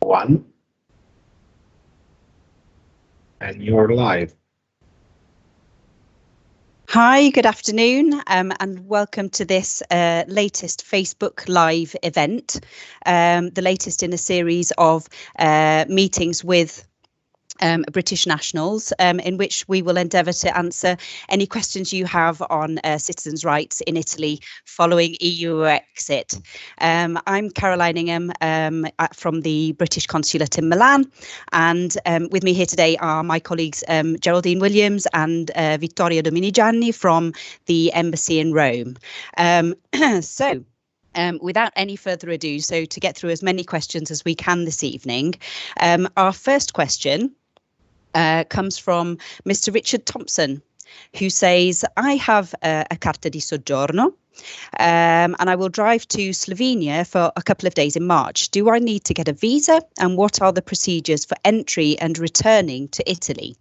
One. And you're live. Hi, good afternoon, and welcome to this latest Facebook Live event, the latest in a series of meetings with British nationals, in which we will endeavour to answer any questions you have on citizens' rights in Italy following EU exit. I'm Caroline Ingham from the British Consulate in Milan, and with me here today are my colleagues Geraldine Williams and Vittorio Dominigianni from the Embassy in Rome. Without any further ado, so to get through as many questions as we can this evening, our first question comes from Mr. Richard Thompson, who says, I have a Carta di Soggiorno and I will drive to Slovenia for a couple of days in March. Do I need to get a visa, and what are the procedures for entry and returning to Italy?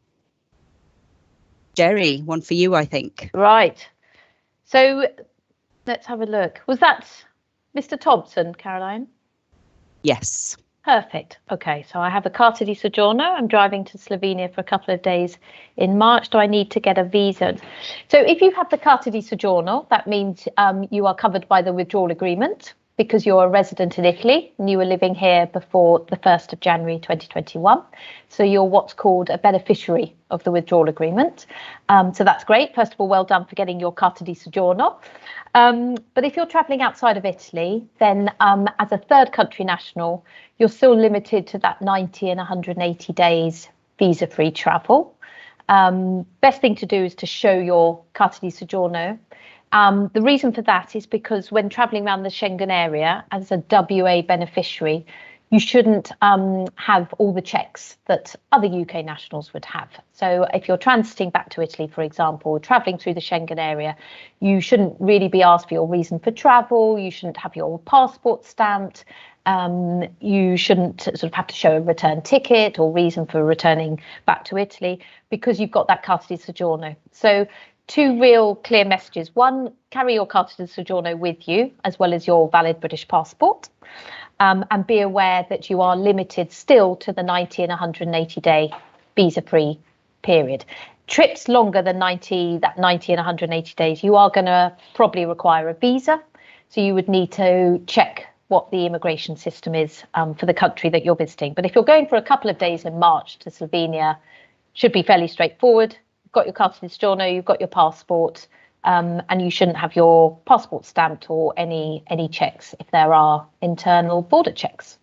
Jerry, one for you, I think. Right. So let's have a look. Was that Mr. Thompson, Caroline? Yes. Perfect. Okay, so I have a Carta di Soggiorno. I'm driving to Slovenia for a couple of days in March. Do I need to get a visa? So if you have the Carta di Soggiorno, that means you are covered by the withdrawal agreement because you're a resident in Italy and you were living here before the 1st of January 2021. So you're what's called a beneficiary of the withdrawal agreement. So that's great. First of all, well done for getting your Carta di Soggiorno. But if you're travelling outside of Italy, then as a third country national, you're still limited to that 90 and 180 days visa-free travel. Best thing to do is to show your Carta di Soggiorno. The reason for that is because when travelling around the Schengen area as a WA beneficiary, you shouldn't have all the checks that other UK nationals would have. So if you're transiting back to Italy, for example, travelling through the Schengen area, you shouldn't really be asked for your reason for travel. You shouldn't have your passport stamped. You shouldn't sort of have to show a return ticket or reason for returning back to Italy because you've got that Carta di Soggiorno. So two real clear messages. One, carry your Carta di Soggiorno with you as well as your valid British passport. And be aware that you are limited still to the 90 and 180 day visa-free period. Trips longer than 90 and 180 days, you are going to probably require a visa. So you would need to check what the immigration system is for the country that you're visiting. But if you're going for a couple of days in March to Slovenia, should be fairly straightforward. You've got your Carta di Soggiorno, you've got your passport, and you shouldn't have your passport stamped or any checks if there are internal border checks.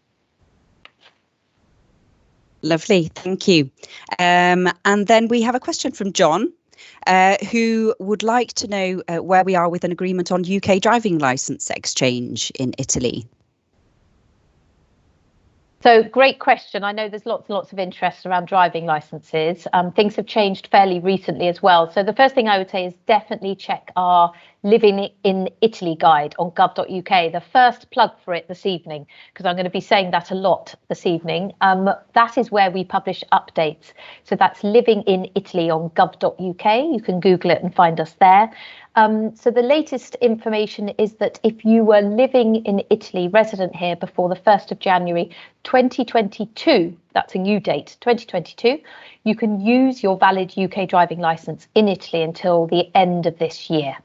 Lovely, thank you. And then we have a question from John, who would like to know where we are with an agreement on UK driving licence exchange in Italy. So great question. I know there's lots and lots of interest around driving licenses. Things have changed fairly recently as well. So the first thing I would say is definitely check our Living in Italy guide on gov.uk, the first plug for it this evening, because I'm going to be saying that a lot this evening. That is where we publish updates. So that's Living in Italy on gov.uk. You can Google it and find us there. So the latest information is that if you were living in Italy, resident here before the 1st of January 2022, that's a new date, 2022, you can use your valid UK driving licence in Italy until the end of this year.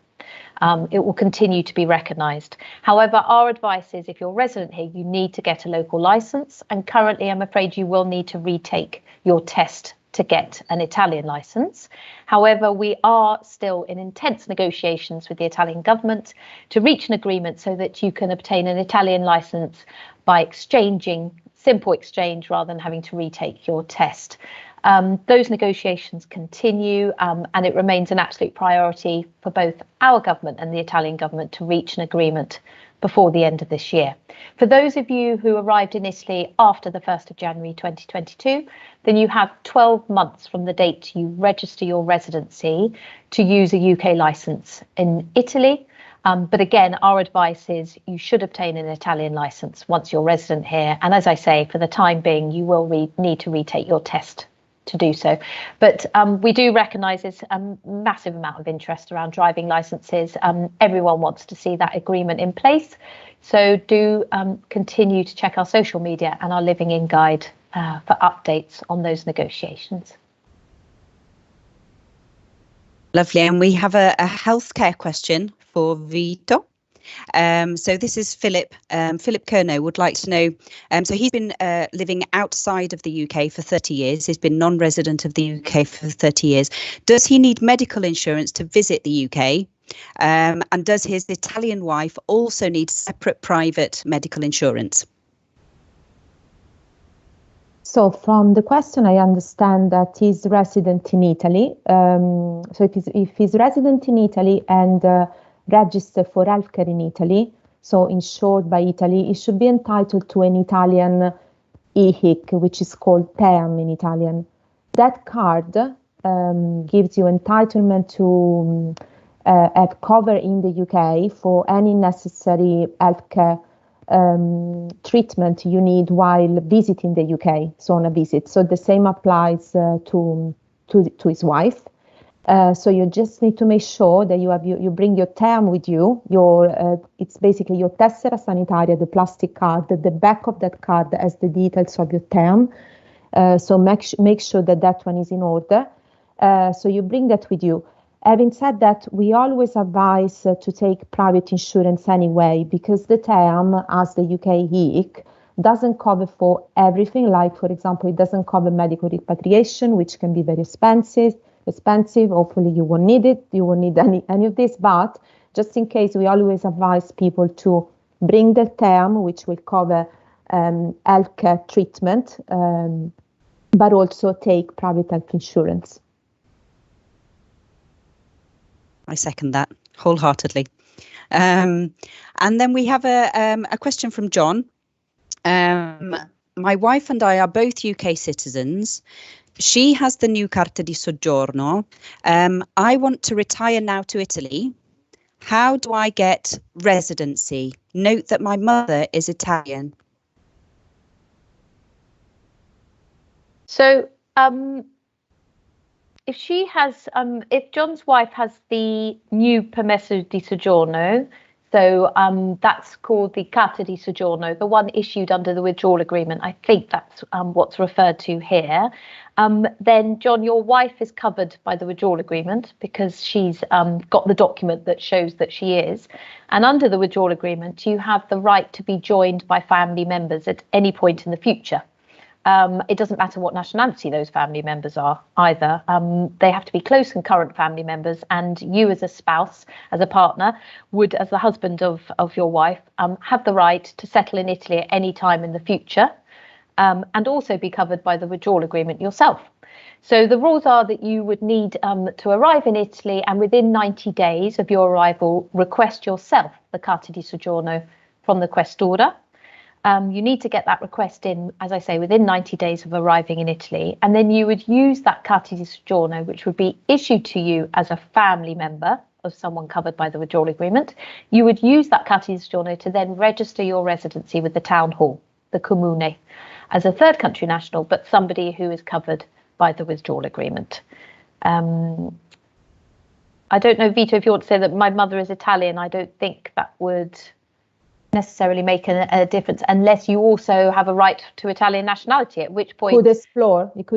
It will continue to be recognised. However, our advice is if you're resident here, you need to get a local licence. And currently, I'm afraid you will need to retake your test to get an Italian licence. However, we are still in intense negotiations with the Italian government to reach an agreement so that you can obtain an Italian licence by exchanging, simple exchange, rather than having to retake your test. Those negotiations continue, and it remains an absolute priority for both our government and the Italian government to reach an agreement before the end of this year. For those of you who arrived in Italy after the 1st of January 2022, then you have 12 months from the date you register your residency to use a UK licence in Italy. But again, our advice is you should obtain an Italian licence once you're resident here. And as I say, for the time being, you will need to retake your test to do so. But we do recognise there's a massive amount of interest around driving licences. Everyone wants to see that agreement in place. So do continue to check our social media and our Living In guide for updates on those negotiations. Lovely. And we have a healthcare question for Vito. So this is Philip. Philip Kerno would like to know, so he's been living outside of the UK for 30 years. He's been non-resident of the UK for 30 years. Does he need medical insurance to visit the UK? And does his Italian wife also need separate private medical insurance? So from the question, I understand that he's resident in Italy. So if he's resident in Italy and registered for healthcare in Italy, so insured by Italy, he should be entitled to an Italian EHIC, which is called TEAM in Italian. That card gives you entitlement to have cover in the UK for any necessary healthcare treatment you need while visiting the UK, so on a visit. So the same applies to his wife. So you just need to make sure that you bring your term with you. It's basically your tessera sanitaria, the plastic card. The back of that card has the details of your term. So make sure that one is in order. So you bring that with you. Having said that, we always advise to take private insurance anyway, because the term, as the UK EHIC, doesn't cover for everything. Like, for example, it doesn't cover medical repatriation, which can be very expensive. Hopefully you won't need it. You won't need any of this. But just in case, we always advise people to bring the term, which will cover healthcare treatment, but also take private health insurance. I second that wholeheartedly. And then we have a question from John. My wife and I are both UK citizens. She has the new Carta di Soggiorno. I want to retire now to Italy. How do I get residency? Note that my mother is Italian. So if she has, if John's wife has the new Permesso di Soggiorno, so that's called the Carta di Soggiorno, the one issued under the withdrawal agreement, I think that's what's referred to here, then John, your wife is covered by the withdrawal agreement because she's got the document that shows that she is. And under the withdrawal agreement, you have the right to be joined by family members at any point in the future. It doesn't matter what nationality those family members are either. They have to be close and current family members, and you as a spouse, as a partner, would, as the husband of your wife, have the right to settle in Italy at any time in the future, and also be covered by the withdrawal agreement yourself. So the rules are that you would need to arrive in Italy, and within 90 days of your arrival, request yourself the Carta di Soggiorno from the Questura. You need to get that request in, as I say, within 90 days of arriving in Italy. And then you would use that Carta di Soggiorno, which would be issued to you as a family member of someone covered by the withdrawal agreement. You would use that Carta di Soggiorno to then register your residency with the town hall, the comune, as a third country national, but somebody who is covered by the withdrawal agreement. I don't know, Vito, if you want to say that my mother is Italian, I don't think that would necessarily make a difference unless you also have a right to Italian nationality, at which point you could explore if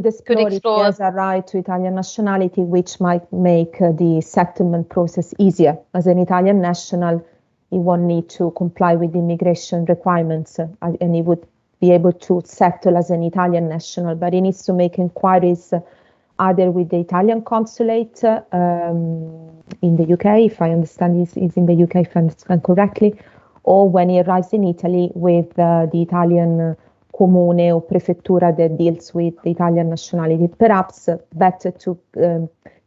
he has a right to Italian nationality, which might make the settlement process easier. As an Italian national, he won't need to comply with immigration requirements, and he would be able to settle as an Italian national, but he needs to make inquiries either with the Italian consulate in the UK, if I understand he's in the UK, if I understand correctly, or when he arrives in Italy with the Italian comune or prefettura that deals with the Italian nationality. Perhaps better to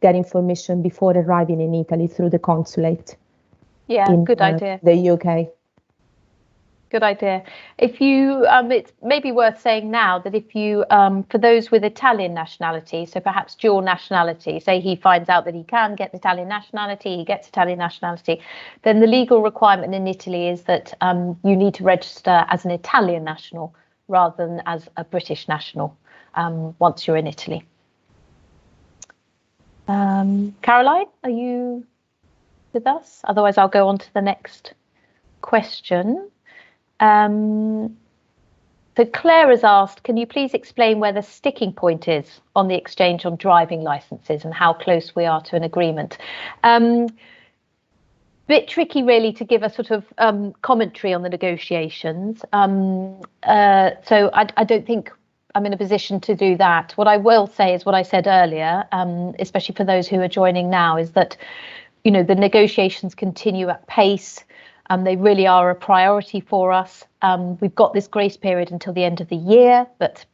get information before arriving in Italy through the consulate. Yeah, good idea. The UK. Good idea. If you, it's maybe worth saying now that if you, for those with Italian nationality, so perhaps dual nationality, say he finds out that he can get Italian nationality, he gets Italian nationality, then the legal requirement in Italy is that you need to register as an Italian national rather than as a British national once you're in Italy. Caroline, are you with us? Otherwise, I'll go on to the next question. So Claire has asked, can you please explain where the sticking point is on the exchange on driving licenses and how close we are to an agreement? Bit tricky really to give a sort of commentary on the negotiations. So I don't think I'm in a position to do that. What I will say is what I said earlier, especially for those who are joining now, is that, you know, the negotiations continue at pace. They really are a priority for us. We've got this grace period until the end of the year, but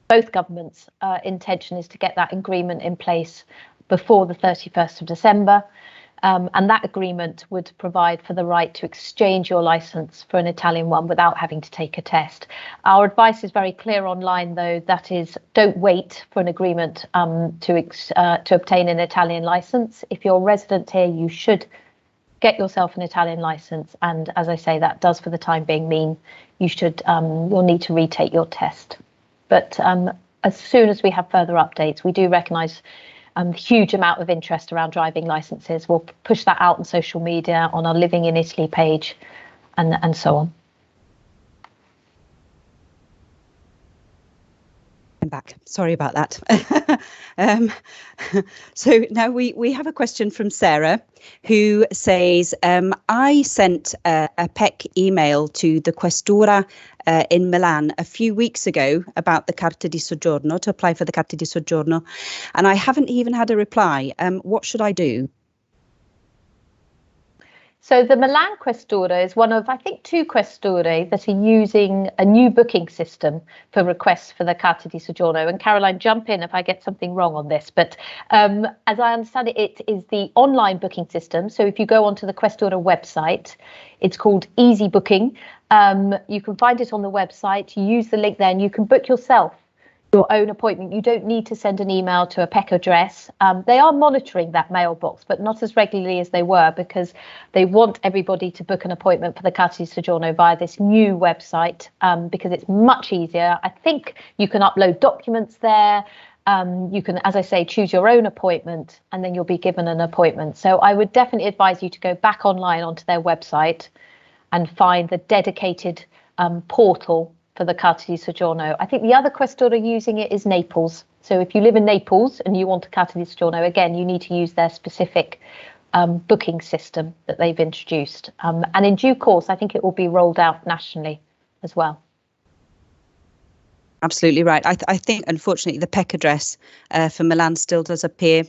both governments' intention is to get that agreement in place before the 31st of December. And that agreement would provide for the right to exchange your licence for an Italian one without having to take a test. Our advice is very clear online, though, that is, don't wait for an agreement to obtain an Italian licence. If you're a resident here, you should get yourself an Italian licence, and as I say, that does for the time being mean you should you'll need to retake your test. But as soon as we have further updates, we do recognise huge amount of interest around driving licences. We'll push that out on social media, on our Living in Italy page, and so on. I'm back. Sorry about that. So now we have a question from Sarah, who says, I sent a PEC email to the Questura in Milan a few weeks ago about the Carta di Soggiorno, to apply for the Carta di Soggiorno, and I haven't even had a reply. What should I do? So the Milan Questura is one of, I think, 2 Questure that are using a new booking system for requests for the Carta di Soggiorno. And Caroline, jump in if I get something wrong on this. But as I understand it, it is the online booking system. So if you go onto the Questura website, it's called Easy Booking. You can find it on the website. You use the link there and you can book yourself your own appointment. You don't need to send an email to a PEC address. They are monitoring that mailbox, but not as regularly as they were, because they want everybody to book an appointment for the Carta di Soggiorno via this new website, because it's much easier. I think you can upload documents there. You can, as I say, choose your own appointment, and then you'll be given an appointment. So I would definitely advise you to go back online onto their website and find the dedicated portal for the Carta di Soggiorno. I think the other Questura using it is Naples. So if you live in Naples and you want a Carta di Soggiorno, again, you need to use their specific booking system that they've introduced. And in due course, I think it will be rolled out nationally as well. Absolutely right. I think, unfortunately, the PEC address for Milan still does appear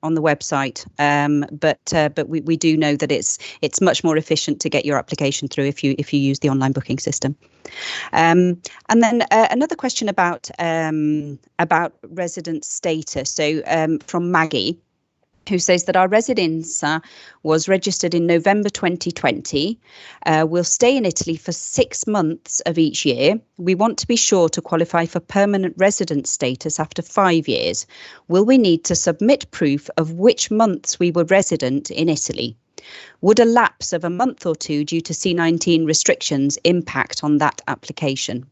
on the website, but we do know that it's much more efficient to get your application through if you use the online booking system. And then another question about resident status. So from Maggie, who says that our residenza was registered in November 2020. We'll stay in Italy for 6 months of each year. We want to be sure to qualify for permanent resident status after 5 years. Will we need to submit proof of which months we were resident in Italy? Would a lapse of a month or 2 due to C-19 restrictions impact on that application?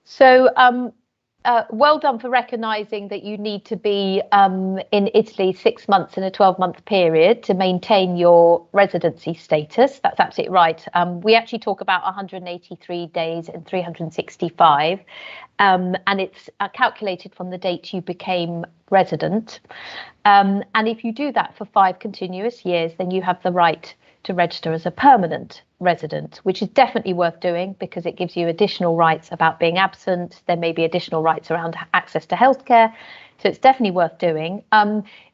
So well done for recognising that you need to be in Italy 6 months in a 12-month period to maintain your residency status. That's absolutely right. We actually talk about 183 days and 365, and it's calculated from the date you became resident. And if you do that for 5 continuous years, then you have the right to register as a permanent resident, which is definitely worth doing because it gives you additional rights about being absent. There may be additional rights around access to healthcare. So it's definitely worth doing.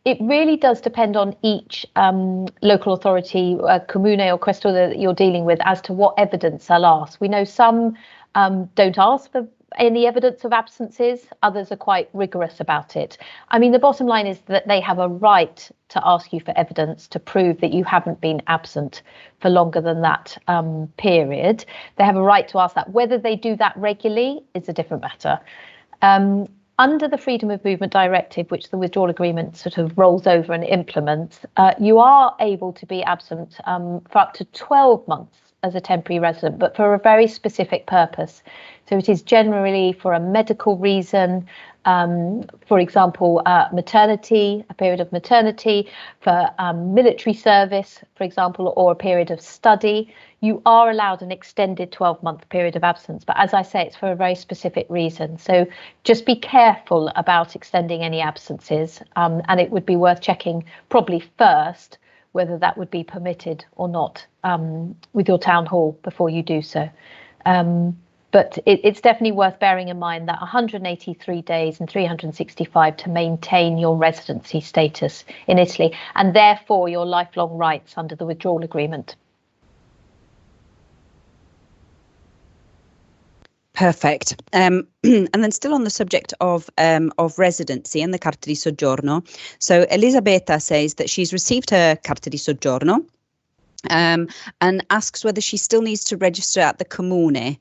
It really does depend on each local authority, comune or questura that you're dealing with as to what evidence they'll ask. We know some don't ask for any evidence of absences. Others are quite rigorous about it. I mean, the bottom line is that they have a right to ask you for evidence to prove that you haven't been absent for longer than that period. They have a right to ask that. Whether they do that regularly is a different matter. Under the Freedom of Movement Directive, which the withdrawal agreement sort of rolls over and implements, you are able to be absent for up to 12 months as a temporary resident, but for a very specific purpose. So it is generally for a medical reason, for example, maternity, a period of maternity, for military service, for example, or a period of study. You are allowed an extended 12-month period of absence, but as I say, it's for a very specific reason. So just be careful about extending any absences, and it would be worth checking probably first whether that would be permitted or not with your town hall before you do so. But it's definitely worth bearing in mind that 183 days and 365 to maintain your residency status in Italy, and therefore your lifelong rights under the withdrawal agreement. Perfect. And then still on the subject of residency and the Carta di Soggiorno. So Elisabetta says that she's received her Carta di Soggiorno and asks whether she still needs to register at the Comune.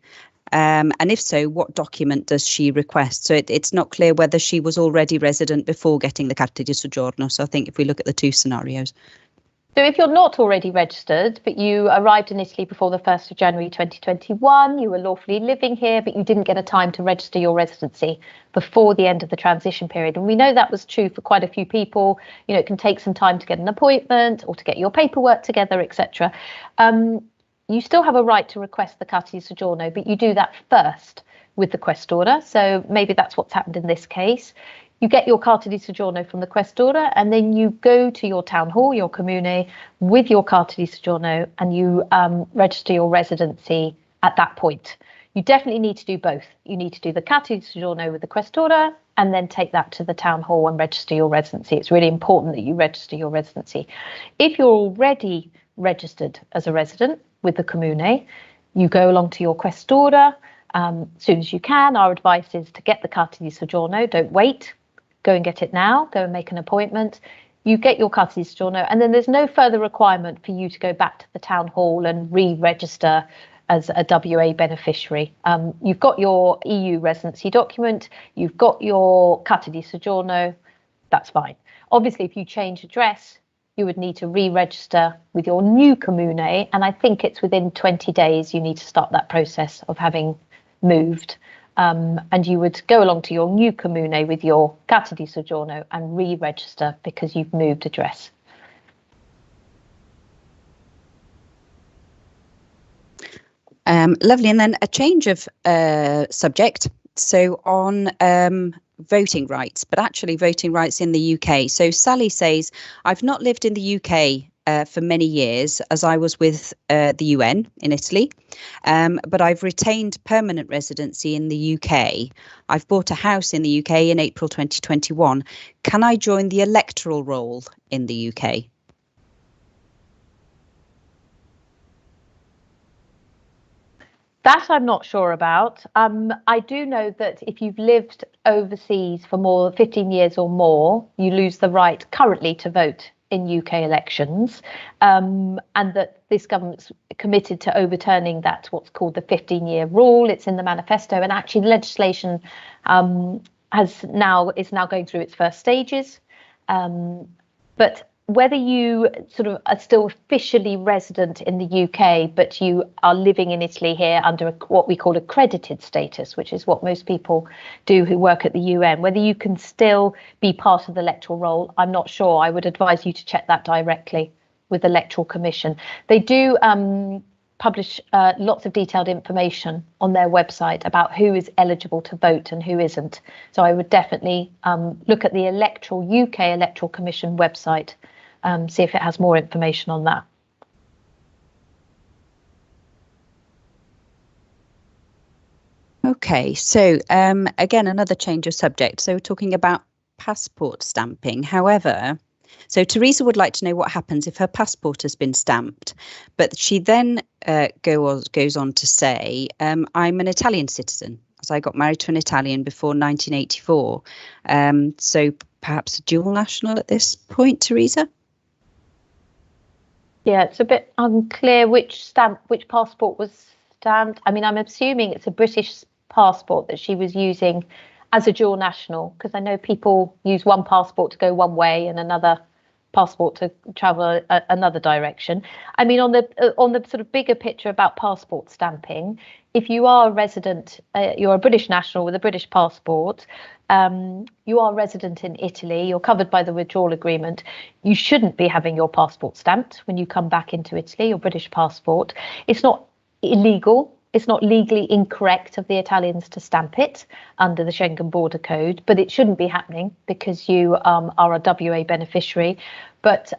And if so, what document does she request? So it's not clear whether she was already resident before getting the Carta di Soggiorno. So I think if we look at the two scenarios. So if you're not already registered, but you arrived in Italy before the 1st of January 2021, you were lawfully living here, but you didn't get a time to register your residency before the end of the transition period. And we know that was true for quite a few people. You know, it can take some time to get an appointment or to get your paperwork together, etc. You still have a right to request the Carta di Soggiorno, but you do that first with the Questor. So maybe that's what's happened in this case. You get your Carta di Soggiorno from the Questor, and then you go to your town hall, your Comune, with your Carta di Soggiorno, and you register your residency at that point. You definitely need to do both. You need to do the Carta di Soggiorno with the Questor, and then take that to the town hall and register your residency. It's really important that you register your residency. If you're already registered as a resident with the Comune, you go along to your Questor as soon as you can. Our advice is to get the Carta di Soggiorno. Don't wait. Go and get it now. Go and make an appointment. You get your Carta di Soggiorno, and then there's no further requirement for you to go back to the town hall and re-register as a WA beneficiary. You've got your EU residency document. You've got your Carta di Soggiorno. That's fine. Obviously, if you change address, you would need to re-register with your new Comune, and I think it's within 20 days you need to start that process of having moved. And you would go along to your new Comune with your Carta di Soggiorno and re-register because you've moved address. Lovely. And then a change of subject. So on voting rights, but actually voting rights in the UK. So Sally says, I've not lived in the UK for many years, as I was with the UN in Italy, but I've retained permanent residency in the UK. I've bought a house in the UK in April 2021. Can I join the electoral roll in the UK? That I'm not sure about. I do know that if you've lived overseas for more than 15 years or more, you lose the right currently to vote in UK elections, and that this government's committed to overturning that, what's called the 15-year rule. It's in the manifesto, and actually the legislation is now going through its first stages. But whether you sort of are still officially resident in the UK, but you are living in Italy here under what we call accredited status, which is what most people do who work at the UN, whether you can still be part of the electoral roll, I'm not sure. I would advise you to check that directly with the Electoral Commission. They do publish lots of detailed information on their website about who is eligible to vote and who isn't. So I would definitely look at the UK Electoral Commission website. See if it has more information on that. Okay, so again, another change of subject. So we're talking about passport stamping. However, so Teresa would like to know what happens if her passport has been stamped, but she then goes on to say, I'm an Italian citizen, as I got married to an Italian before 1984. So perhaps a dual national at this point, Teresa? Yeah, it's a bit unclear which passport was stamped. I mean, I'm assuming it's a British passport that she was using as a dual national, because I know people use one passport to go one way and another passport to travel another direction. I mean, on the sort of bigger picture about passport stamping, if you are a resident, you're a British national with a British passport, you are resident in Italy, you're covered by the withdrawal agreement, you shouldn't be having your passport stamped when you come back into Italy, your British passport. It's not illegal. It's not legally incorrect of the Italians to stamp it under the Schengen Border Code, but it shouldn't be happening because you are a WA beneficiary. But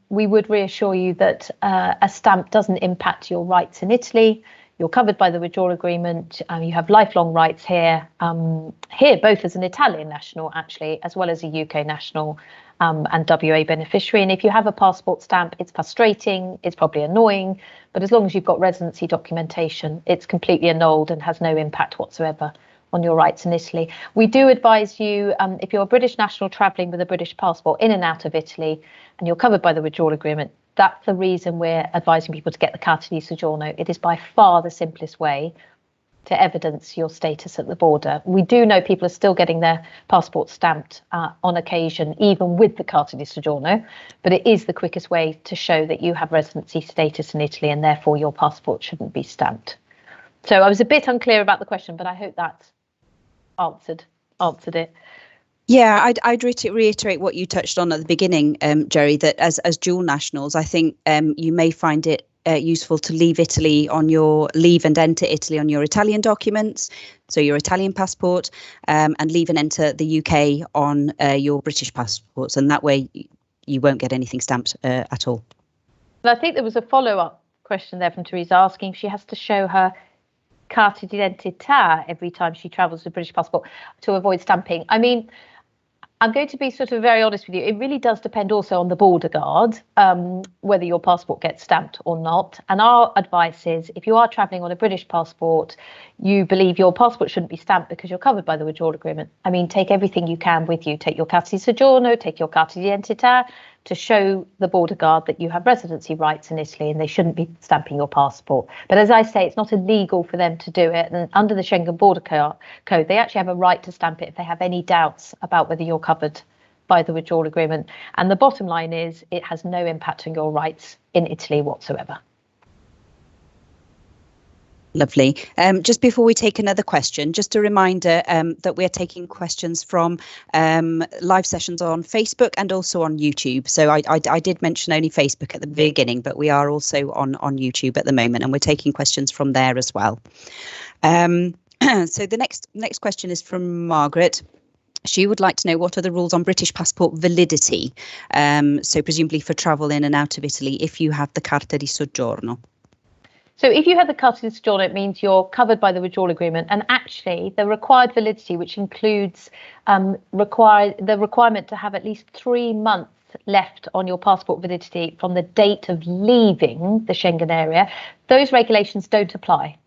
we would reassure you that a stamp doesn't impact your rights in Italy. You're covered by the withdrawal agreement. You have lifelong rights here, both as an Italian national, actually, as well as a UK national and WA beneficiary. And if you have a passport stamp, it's frustrating, it's probably annoying, but as long as you've got residency documentation, it's completely annulled and has no impact whatsoever on your rights in Italy. We do advise you, if you're a British national travelling with a British passport in and out of Italy, and you're covered by the withdrawal agreement, that's the reason we're advising people to get the Carta di Soggiorno. It is by far the simplest way to evidence your status at the border. We do know people are still getting their passport stamped on occasion, even with the Carta di Soggiorno, but it is the quickest way to show that you have residency status in Italy and therefore your passport shouldn't be stamped. So I was a bit unclear about the question, but I hope that's answered it. Yeah, I'd reiterate what you touched on at the beginning, Jerry, that as dual nationals, I think you may find it useful to leave and enter Italy on your Italian documents, so your Italian passport, and leave and enter the UK on your British passports, and that way you won't get anything stamped at all. And I think there was a follow-up question there from Teresa asking if she has to show her Carta d'identità every time she travels with a British passport to avoid stamping. I mean, I'm going to be sort of very honest with you. It really does depend also on the border guard, whether your passport gets stamped or not. And our advice is if you are travelling on a British passport, you believe your passport shouldn't be stamped because you're covered by the withdrawal agreement. I mean, take everything you can with you. Take your Carta di Soggiorno, take your Carta d'identità to show the border guard that you have residency rights in Italy and they shouldn't be stamping your passport. But as I say, it's not illegal for them to do it. And under the Schengen Border Code, they actually have a right to stamp it if they have any doubts about whether you're covered by the withdrawal agreement. And the bottom line is it has no impact on your rights in Italy whatsoever. Lovely. Just before we take another question, just a reminder that we're taking questions from live sessions on Facebook and also on YouTube. So I did mention only Facebook at the beginning, but we are also on YouTube at the moment, and we're taking questions from there as well. So the next question is from Margaret. She would like to know what are the rules on British passport validity, so presumably for travel in and out of Italy if you have the Carta di Soggiorno. So if you have the Carta di Soggiorno, it means you're covered by the withdrawal agreement. And actually, the required validity, which includes the requirement to have at least 3 months left on your passport validity from the date of leaving the Schengen area, those regulations don't apply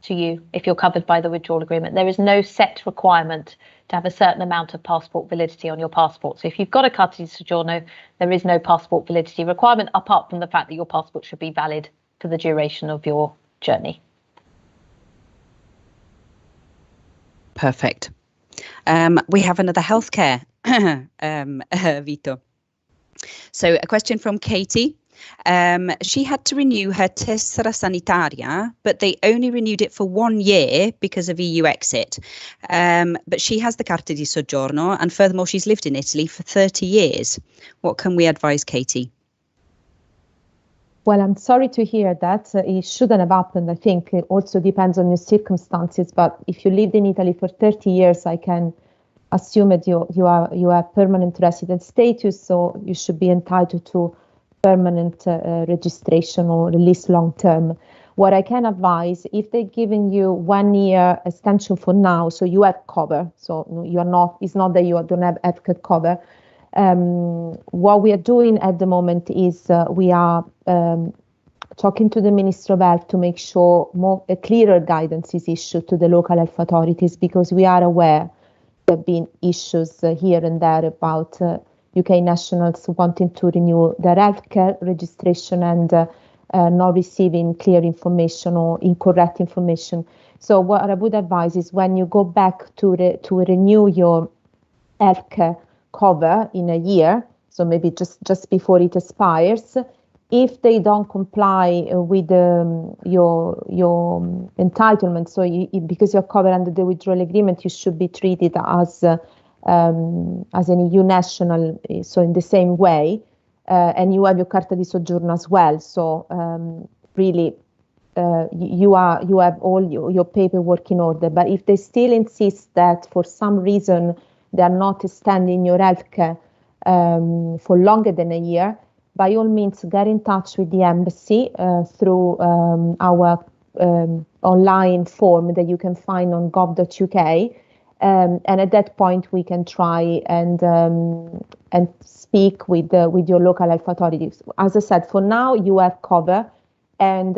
to you if you're covered by the withdrawal agreement. There is no set requirement to have a certain amount of passport validity on your passport. So if you've got a Carta di Soggiorno, there is no passport validity requirement apart from the fact that your passport should be valid for the duration of your journey. Perfect. We have another healthcare, Vito. So a question from Katie. She had to renew her tessera sanitaria, but they only renewed it for 1 year because of EU exit. But she has the Carta di Soggiorno, and furthermore, she's lived in Italy for 30 years. What can we advise Katie? Well, I'm sorry to hear that. It shouldn't have happened. I think it also depends on your circumstances. But if you lived in Italy for 30 years, I can assume that you have permanent resident status, so you should be entitled to permanent registration or release long term. What I can advise, if they're giving you 1 year extension for now, so you have cover, so it's not that you don't have EHIC cover. What we are doing at the moment is we are talking to the Minister of Health to make sure a clearer guidance is issued to the local health authorities, because we are aware there have been issues here and there about UK nationals wanting to renew their healthcare registration and not receiving clear information or incorrect information. So what I would advise is when you go back to renew your healthcare cover in a year, so maybe just before it expires. If they don't comply with your entitlement, so because you're covered under the withdrawal agreement, you should be treated as an EU national, so in the same way, and you have your Carta di Soggiorno as well. So really, you have all your paperwork in order. But if they still insist that for some reason they are not extending your healthcare for longer than a year, by all means, get in touch with the embassy through our online form that you can find on gov.uk. And at that point, we can try and speak with your local health authorities. As I said, for now, you have cover, and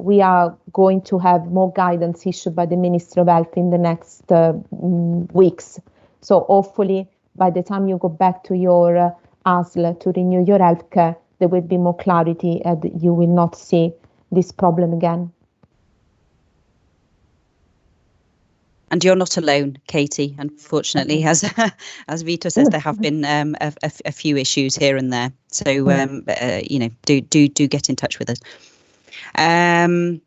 we are going to have more guidance issued by the Ministry of Health in the next weeks. So hopefully, by the time you go back to your ASL to renew your healthcare, there will be more clarity and you will not see this problem again. And you're not alone, Katie. Unfortunately, as Vito says, there have been a few issues here and there. So do get in touch with us. And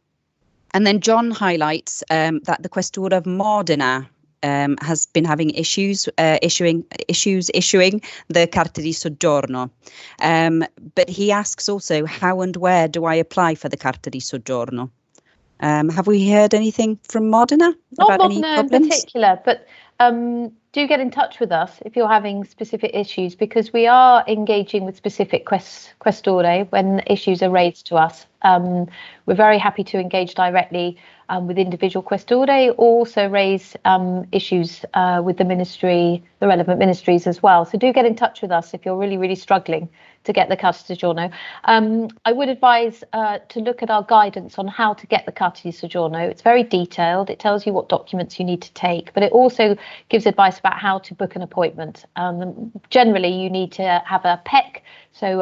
then John highlights that the Questor of Modena has been having issues issuing the Carta di Soggiorno. But he asks also, how and where do I apply for the Carta di Soggiorno? Have we heard anything from Modena about any problems? Not Modena in particular, but do get in touch with us if you're having specific issues, because we are engaging with specific Questore when issues are raised to us. We're very happy to engage directly with individual Questore, also raise issues with the relevant ministries as well. So do get in touch with us if you're really, really struggling to get the Carta di Soggiorno. I would advise to look at our guidance on how to get the Carta di Soggiorno. It's very detailed. It tells you what documents you need to take, but it also gives advice about how to book an appointment. Generally, you need to have a PEC, so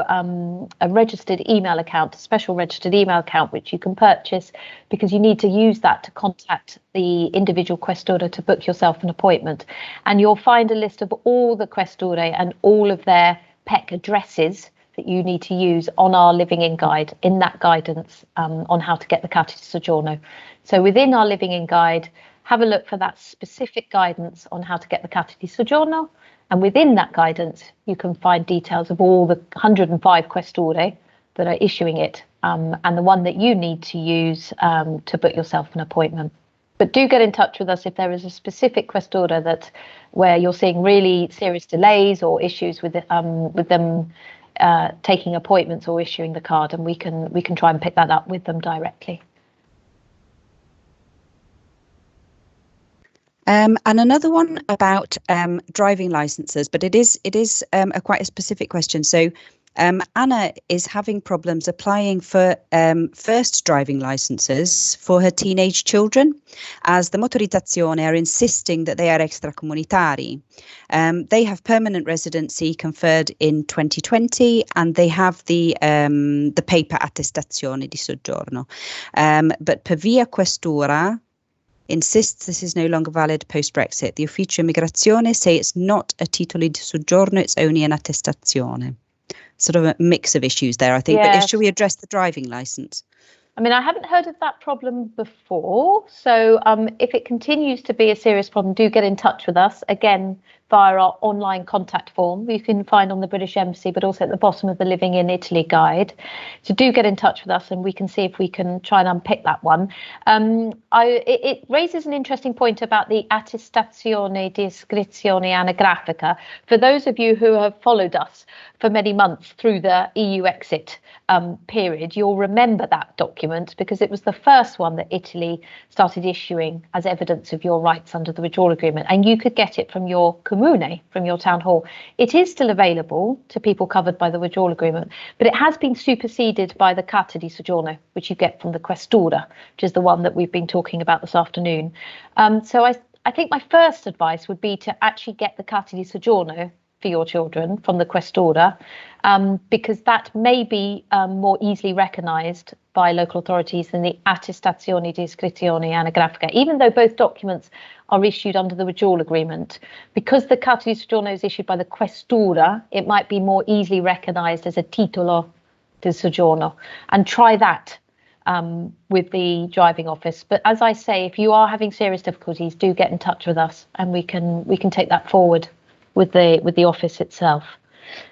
a registered email account, a special registered email account, which you can purchase, because you need to use that to contact the individual Questore to book yourself an appointment. And you'll find a list of all the Questore and all of their PEC addresses that you need to use on our Living In Guide, in that guidance on how to get the Carta di Soggiorno. So within our Living In Guide, have a look for that specific guidance on how to get the Carta di Soggiorno. And within that guidance, you can find details of all the 105 Questore that are issuing it, and the one that you need to use to book yourself an appointment. But do get in touch with us if there is a specific Questore where you're seeing really serious delays or issues with them taking appointments or issuing the card, and we can try and pick that up with them directly. And another one about driving licenses, but it is quite a specific question. So Anna is having problems applying for first driving licenses for her teenage children, as the motorizzazione are insisting that they are extracomunitari. They have permanent residency conferred in 2020, and they have the paper attestazione di soggiorno. But per via questura insists this is no longer valid post-Brexit. The Ufficio Immigrazione say it's not a titolo di soggiorno, it's only an attestazione. Sort of a mix of issues there, I think. Yes. But should we address the driving licence? I mean, I haven't heard of that problem before. So if it continues to be a serious problem, do get in touch with us. Again, via our online contact form you can find on the British Embassy, but also at the bottom of the Living in Italy guide. So do get in touch with us and we can see if we can try and unpick that one. It raises an interesting point about the attestazione di iscrizione anagrafica. For those of you who have followed us for many months through the EU exit period, you'll remember that document because it was the first one that Italy started issuing as evidence of your rights under the withdrawal agreement, and you could get it from your comune, from your town hall. It is still available to people covered by the withdrawal agreement, but it has been superseded by the Carta di Soggiorno, which you get from the Questura, which is the one that we've been talking about this afternoon. So I think my first advice would be to actually get the Carta di Soggiorno for your children from the Questura, because that may be more easily recognised by local authorities than the attestazioni di iscrizione anagrafica, even though both documents are issued under the withdrawal agreement. Because the Carta di Soggiorno is issued by the Questura, it might be more easily recognised as a titolo di soggiorno. And try that with the driving office. But as I say, if you are having serious difficulties, do get in touch with us, and we can take that forward with the office itself.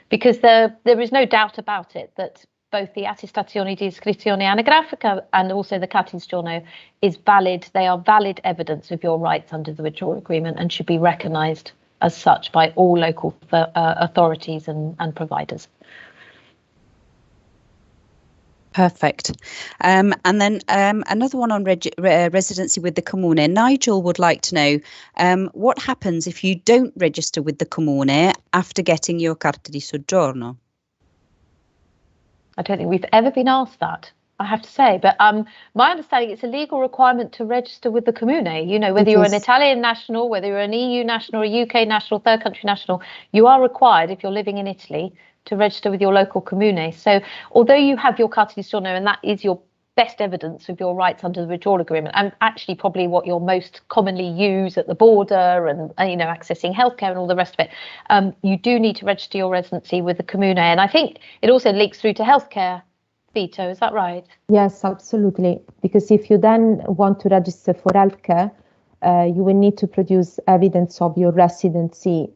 Because there is no doubt about it that both the attestazione di iscrizione anagrafica and also the Carta di Soggiorno is valid. They are valid evidence of your rights under the withdrawal agreement and should be recognised as such by all local authorities and providers. Perfect. And then another one on residency with the Comune. Nigel would like to know what happens if you don't register with the Comune after getting your Carta di Soggiorno? I don't think we've ever been asked that, I have to say. But my understanding, it's a legal requirement to register with the Comune. You know, whether you're an Italian national, whether you're an EU national, a UK national, third country national, you are required, if you're living in Italy, to register with your local Comune. So although you have your Carta di Soggiorno and that is your best evidence of your rights under the withdrawal agreement, and actually probably what you'll most commonly use at the border and you know, accessing healthcare and all the rest of it, you do need to register your residency with the Comune. And I think it also links through to healthcare, Vito, is that right? Yes, absolutely. Because if you then want to register for healthcare, you will need to produce evidence of your residency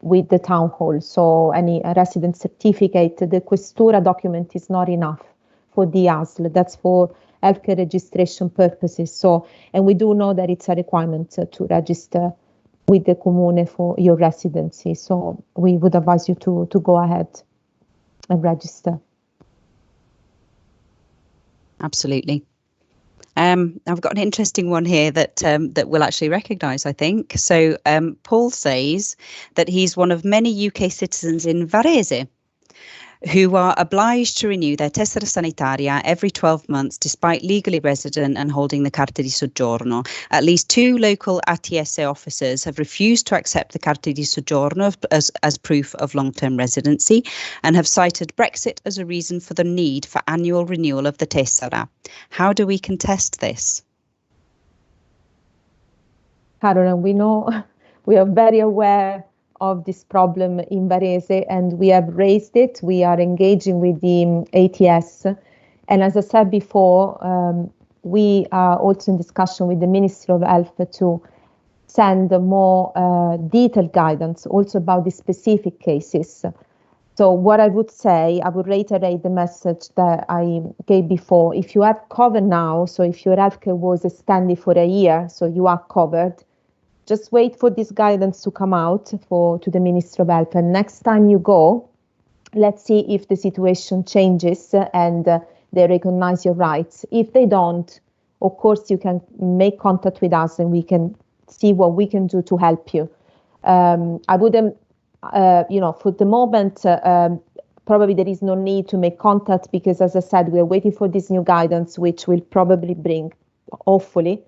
with the town hall. So any residence certificate, the Questura document is not enough for the ASL. That's for healthcare registration purposes. So, and we do know that it's a requirement to register with the Comune for your residency. So we would advise you to go ahead and register. Absolutely. I've got an interesting one here that we'll actually recognise, I think. So Paul says that he's one of many UK citizens in Varese who are obliged to renew their tessera sanitaria every 12 months despite legally resident and holding the Carta di Soggiorno. At least 2 local ATS officers have refused to accept the Carta di Soggiorno as proof of long-term residency and have cited Brexit as a reason for the need for annual renewal of the tessera. How do we contest this? Caroline, we are very aware of this problem in Varese, and we have raised it. We are engaging with the ATS, and as I said before, we are also in discussion with the Ministry of Health to send more detailed guidance also about the specific cases. So what I would say, I would reiterate the message that I gave before. If you have cover now, so if your healthcare was extended for a year, so you are covered, just wait for this guidance to come out to the Ministry of Health. And next time you go, let's see if the situation changes and they recognize your rights. If they don't, of course, you can make contact with us and we can see what we can do to help you. I wouldn't, for the moment, probably there is no need to make contact because, as I said, we are waiting for this new guidance, which will probably hopefully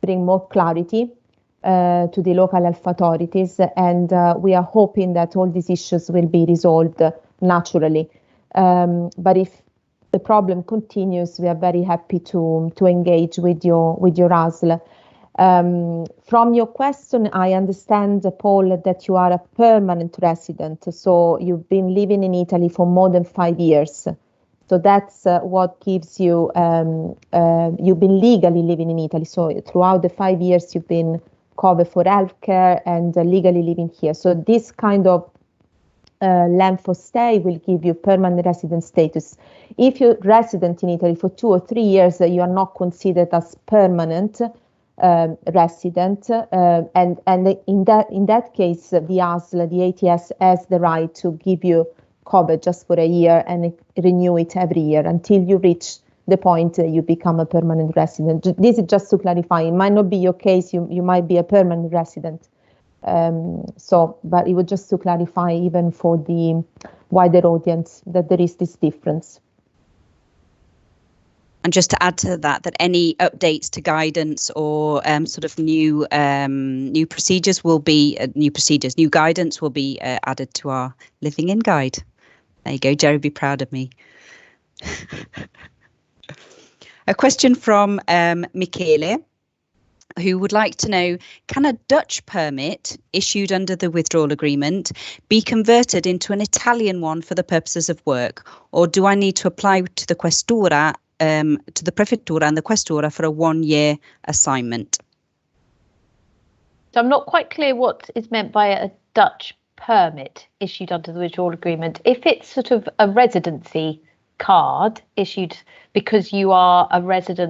bring more clarity to the local health authorities, and we are hoping that all these issues will be resolved naturally. But if the problem continues, we are very happy to engage with your ASL. From your question, I understand, Paul, that you are a permanent resident, so you've been living in Italy for more than 5 years. So that's what gives you, you've been legally living in Italy. So throughout the 5 years, you've been covered for healthcare and legally living here. So this kind of length of stay will give you permanent resident status. If you're resident in Italy for 2 or 3 years, you are not considered as permanent resident, and in that case, the ASL, the ATS, has the right to give you cover just for a year and renew it every year until you reach the point you become a permanent resident. This is just to clarify. It might not be your case. You might be a permanent resident. But it was just to clarify, even for the wider audience, that there is this difference. And just to add to that, that any updates to guidance or sort of new procedures will be new guidance will be added to our Living In guide. There you go, Jerry, be proud of me. A question from Michele, who would like to know, can a Dutch permit issued under the withdrawal agreement be converted into an Italian one for the purposes of work, or do I need to apply to the Questura, to the Prefettura and the Questura for a 1-year assignment? So I'm not quite clear what is meant by a Dutch permit issued under the withdrawal agreement. If it's sort of a residency card issued because you are a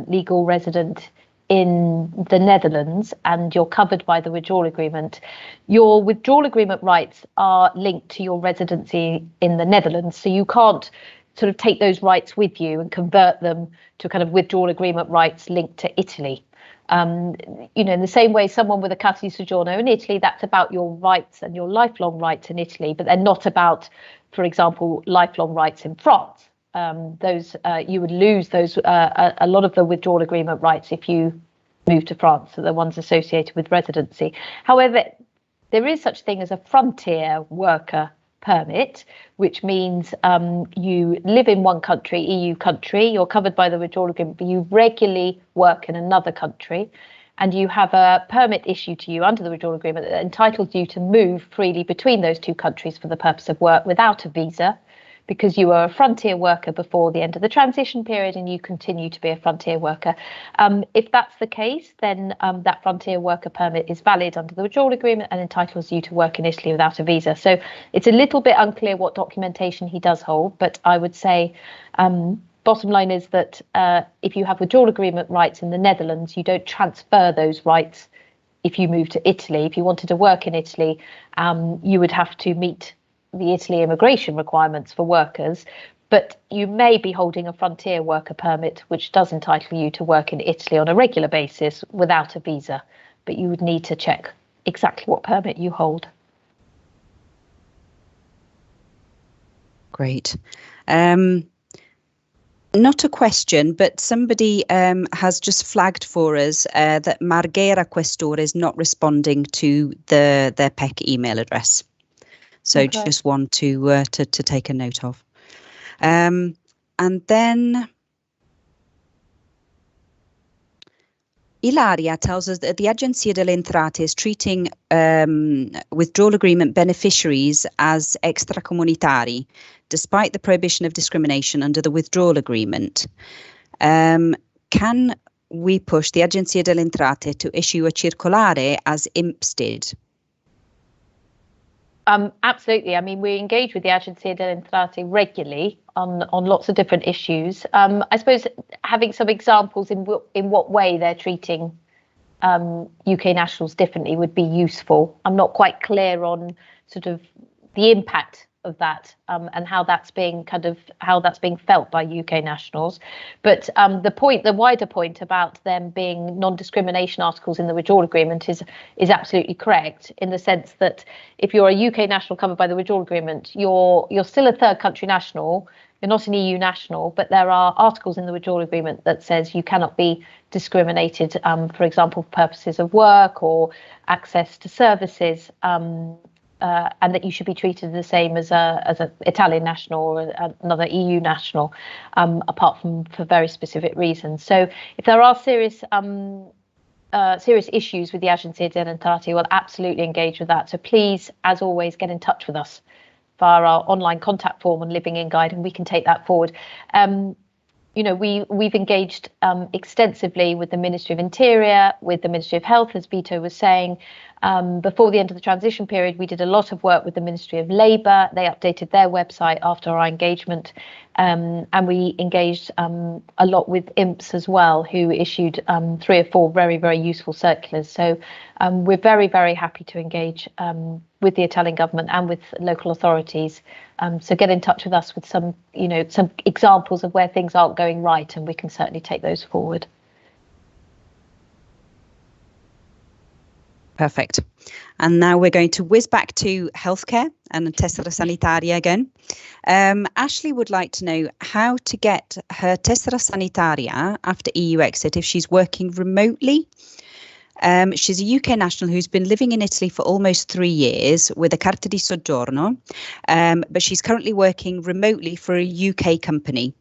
legal resident in the Netherlands and you're covered by the withdrawal agreement, your withdrawal agreement rights are linked to your residency in the Netherlands. So you can't sort of take those rights with you and convert them to kind of withdrawal agreement rights linked to Italy. You know, in the same way, someone with a Carta di Soggiorno in Italy, that's about your rights and your lifelong rights in Italy, but they're not about, for example, lifelong rights in France. Those you would lose those a lot of the withdrawal agreement rights if you move to France, so the ones associated with residency. However, there is such thing as a frontier worker permit, which means you live in one country, EU country, you're covered by the withdrawal agreement, but you regularly work in another country, and you have a permit issued to you under the withdrawal agreement that entitles you to move freely between those two countries for the purpose of work without a visa, because you were a frontier worker before the end of the transition period and you continue to be a frontier worker. If that's the case, then that frontier worker permit is valid under the withdrawal agreement and entitles you to work in Italy without a visa. So it's a little bit unclear what documentation he does hold, but I would say bottom line is that if you have withdrawal agreement rights in the Netherlands, you don't transfer those rights if you move to Italy. If you wanted to work in Italy, you would have to meet the Italy immigration requirements for workers, but you may be holding a frontier worker permit, which does entitle you to work in Italy on a regular basis without a visa, but you would need to check exactly what permit you hold. Great. Not a question, but somebody has just flagged for us that Marghera Questor is not responding to their PEC email address. So Okay. just one to take a note of. And then Ilaria tells us that the Agenzia delle Entrate is treating withdrawal agreement beneficiaries as extracomunitari, despite the prohibition of discrimination under the withdrawal agreement. Can we push the Agenzia delle Entrate to issue a circolare as IMPS did? Absolutely. I mean, we engage with the Agenzia delle Entrate regularly on lots of different issues. I suppose having some examples in what way they're treating UK nationals differently would be useful. I'm not quite clear on sort of the impact of that and how that's being felt by UK nationals. But the wider point about them being non-discrimination articles in the withdrawal agreement is absolutely correct, in the sense that if you're a UK national covered by the withdrawal agreement, you're still a third country national. You're not an EU national, but there are articles in the withdrawal agreement that says you cannot be discriminated, for example, for purposes of work or access to services. And that you should be treated the same as an Italian national or another EU national, apart from for very specific reasons. So if there are serious issues with the Agenzia delle Entrate, we'll absolutely engage with that. So please, as always, get in touch with us via our online contact form on Living In Guide, and we can take that forward. You know, we've engaged extensively with the Ministry of Interior, with the Ministry of Health, as Vito was saying. Before the end of the transition period, we did a lot of work with the Ministry of Labour. They updated their website after our engagement, and we engaged a lot with IMPS as well, who issued 3 or 4 very, very useful circulars. So we're very, very happy to engage with the Italian government and with local authorities. So get in touch with us with some examples of where things aren't going right, and we can certainly take those forward. Perfect. And now we're going to whiz back to healthcare and tessera sanitaria again. Ashley would like to know how to get her tessera sanitaria after EU exit if she's working remotely. She's a UK national who's been living in Italy for almost 3 years with a Carta di Soggiorno, but she's currently working remotely for a UK company.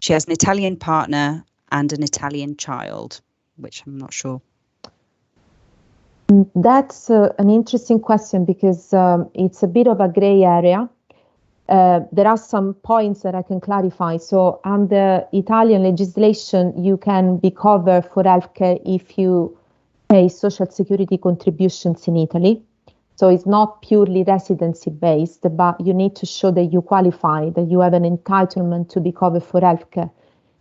She has an Italian partner and an Italian child, which I'm not sure. That's an interesting question because it's a bit of a gray area. There are some points that I can clarify. So under Italian legislation, you can be covered for healthcare if you pay social security contributions in Italy. So it's not purely residency based, but you need to show that you qualify, that you have an entitlement to be covered for healthcare.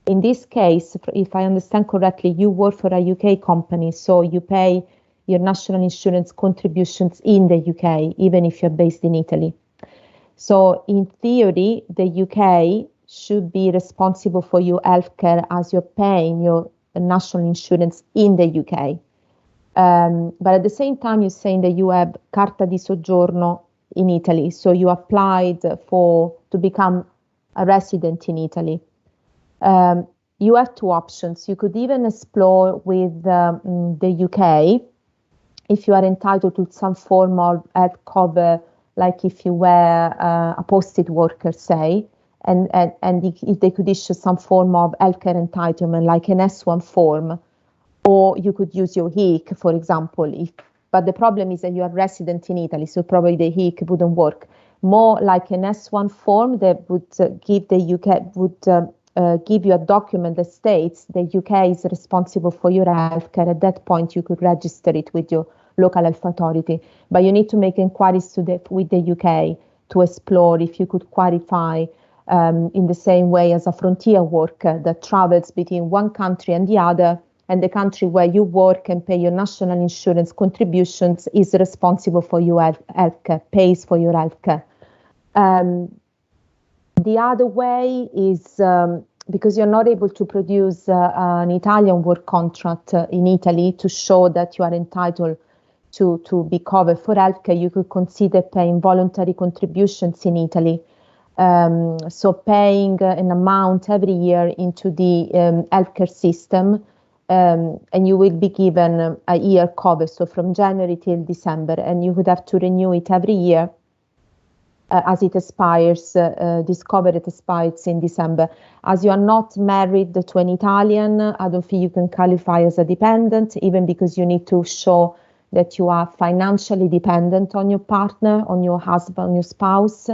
In this case, if I understand correctly, you work for a UK company, so you pay your national insurance contributions in the UK, even if you're based in Italy. So in theory, the UK should be responsible for your healthcare as you're paying your national insurance in the UK. But at the same time, you're saying that you have Carta di Soggiorno in Italy. So you applied to become a resident in Italy. You have two options. You could even explore with the UK if you are entitled to some form of health cover, like if you were a posted worker, say, and if they could issue some form of healthcare entitlement, like an S1 form. Or you could use your EHIC, for example. But the problem is that you are resident in Italy, so probably the EHIC wouldn't work. More like an S1 form that would give the UK give you a document that states the UK is responsible for your healthcare. At that point, you could register it with your local health authority. But you need to make inquiries with the UK to explore if you could qualify in the same way as a frontier worker that travels between one country and the other. And the country where you work and pay your national insurance contributions is responsible for your healthcare, pays for your healthcare. The other way is because you're not able to produce an Italian work contract in Italy to show that you are entitled to be covered for healthcare, you could consider paying voluntary contributions in Italy. So paying an amount every year into the healthcare system. And you will be given a year cover, so from January till December, and you would have to renew it every year as it expires. This cover expires in December. As you are not married to an Italian, I don't think you can qualify as a dependent, even because you need to show that you are financially dependent on your partner, on your husband, on your spouse.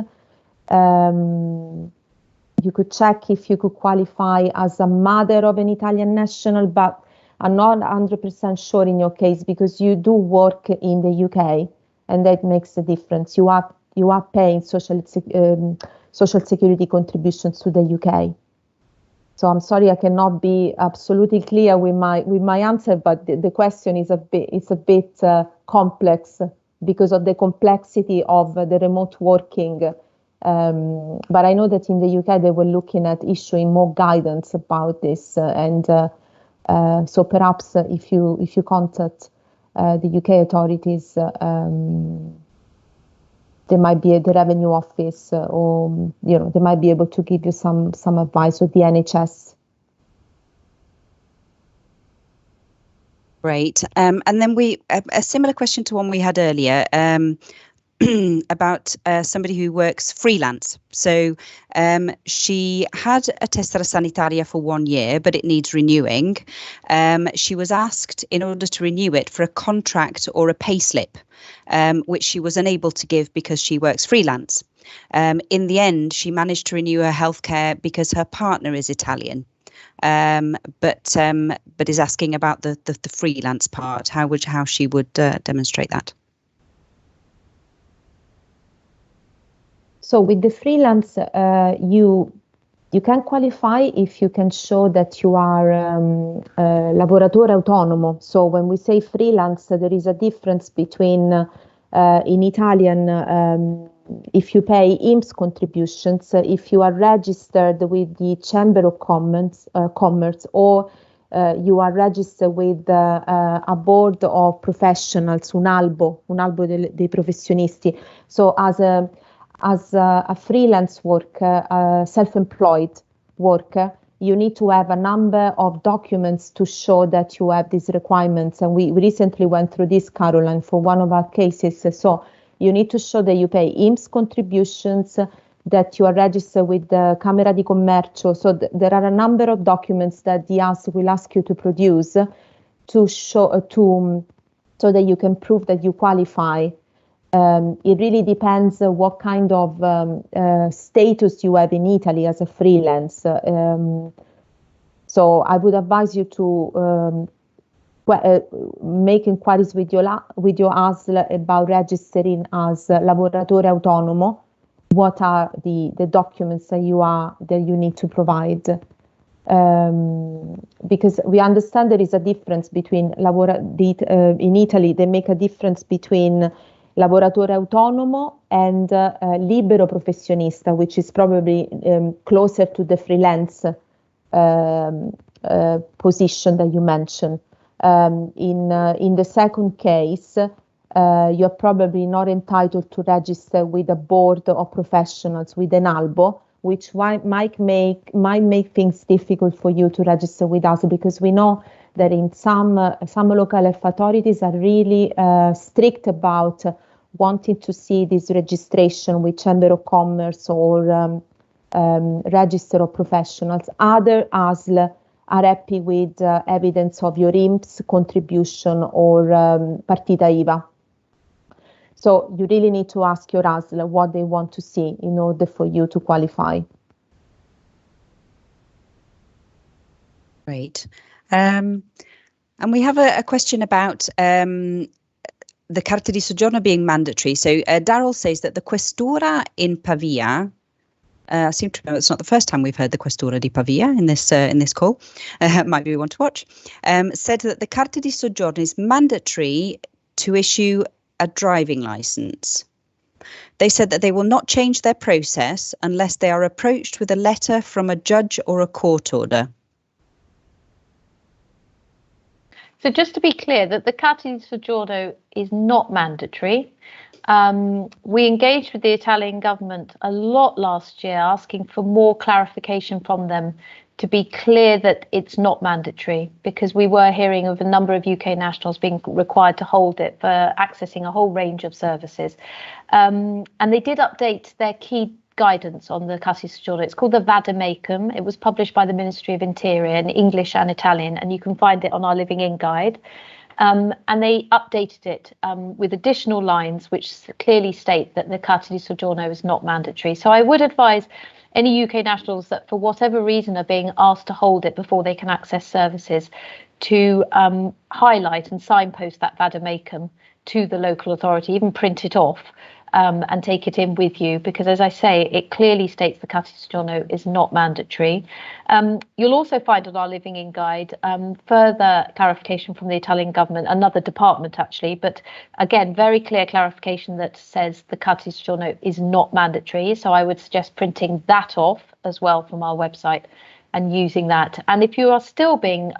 You could check if you could qualify as a mother of an Italian national, but I'm not 100% sure in your case because you do work in the UK, and that makes a difference. You are paying social security contributions to the UK. So I'm sorry I cannot be absolutely clear with my answer, but the question is a bit complex because of the complexity of the remote working. But I know that in the UK they were looking at issuing more guidance about this, and so perhaps if you contact the UK authorities, they might be at the Revenue Office, or they might be able to give you some advice, or the NHS. Great. And then a similar question to one we had earlier. About somebody who works freelance. So she had a tessera sanitaria for 1 year, but it needs renewing. She was asked, in order to renew it, for a contract or a payslip, which she was unable to give because she works freelance. In the end, she managed to renew her healthcare because her partner is Italian. But is asking about the freelance part, how she would demonstrate that. So with the freelance, you can qualify if you can show that you are lavoratore autonomo. So when we say freelance, there is a difference between, in Italian, if you pay INPS contributions, if you are registered with the Chamber of Commerce, or you are registered with a board of professionals, un albo dei professionisti. So as a freelance worker, self-employed worker, you need to have a number of documents to show that you have these requirements. And we recently went through this, Caroline, for one of our cases. So you need to show that you pay INPS contributions, that you are registered with the Camera di Commercio. So there are a number of documents that the EHIC will ask you to produce to show so that you can prove that you qualify. It really depends what kind of status you have in Italy as a freelance. So I would advise you to make inquiries with your ASL about registering as lavoratore autonomo. What are the documents that you need to provide? Because we understand there is a difference between in Italy they make a difference between lavoratore autonomo and libero professionista, which is probably closer to the freelance position that you mentioned. In the second case, you're probably not entitled to register with a board of professionals, with an albo, which might make things difficult for you to register with us, because we know that in some local health authorities are really strict about wanting to see this registration with Chamber of Commerce or Register of Professionals. Other ASL are happy with evidence of your INPS contribution or partita IVA. So you really need to ask your ASL what they want to see in order for you to qualify. Great. And we have a question about the Carta di Soggiorno being mandatory. So Daryl says that the Questura in Pavia, I seem to know it's not the first time we've heard the Questura di Pavia in this call. Might be one to watch. Said that the Carta di Soggiorno is mandatory to issue a driving license. They said that they will not change their process unless they are approached with a letter from a judge or a court order. So just to be clear, that the Carta di Soggiorno is not mandatory. We engaged with the Italian government a lot last year, asking for more clarification from them to be clear that it's not mandatory, because we were hearing of a number of UK nationals being required to hold it for accessing a whole range of services. And they did update their key guidance on the Carta di Soggiorno. It's called the Vademecum. It was published by the Ministry of Interior in English and Italian, and you can find it on our Living In guide. And they updated it with additional lines which clearly state that the Carta di Soggiorno is not mandatory. So I would advise any UK nationals that for whatever reason are being asked to hold it before they can access services to highlight and signpost that Vademecum to the local authority, even print it off and take it in with you, because as I say, it clearly states the Carta di Soggiorno is not mandatory. You'll also find on our Living In guide further clarification from the Italian government, another department actually, but again, very clear clarification that says the Carta di Soggiorno is not mandatory. So I would suggest printing that off as well from our website and using that. And if you are still being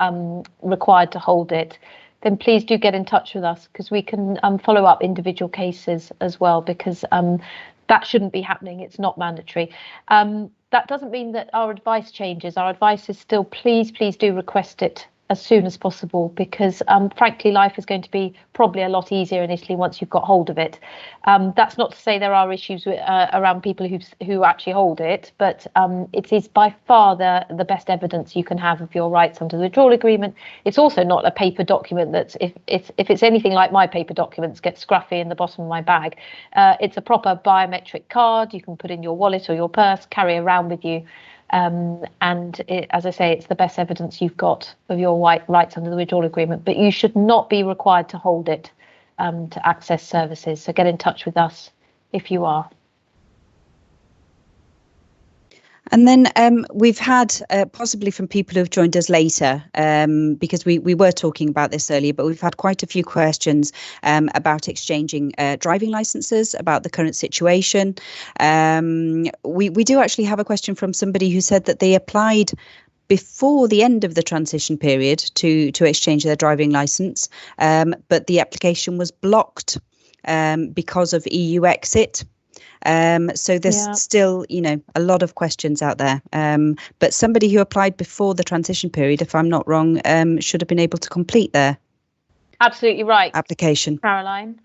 required to hold it, then please do get in touch with us, because we can follow up individual cases as well, because that shouldn't be happening. It's not mandatory. That doesn't mean that our advice changes. Our advice is still, please do request it as soon as possible, because frankly, life is going to be probably a lot easier in Italy once you've got hold of it. That's not to say there are issues with, around people who actually hold it, but it is by far the best evidence you can have of your rights under the withdrawal agreement. It's also not a paper document that's, if it's anything like my paper documents get scruffy in the bottom of my bag. It's a proper biometric card you can put in your wallet or your purse, carry around with you. And as I say, it's the best evidence you've got of your rights under the withdrawal agreement, but you should not be required to hold it to access services. So get in touch with us if you are. And then we've had possibly from people who've joined us later, because we were talking about this earlier, but we've had quite a few questions about exchanging driving licenses, about the current situation. We do actually have a question from somebody who said that they applied before the end of the transition period to exchange their driving license, but the application was blocked because of EU exit. So there's still, a lot of questions out there. But somebody who applied before the transition period, if I'm not wrong, should have been able to complete their Absolutely right. application. Caroline,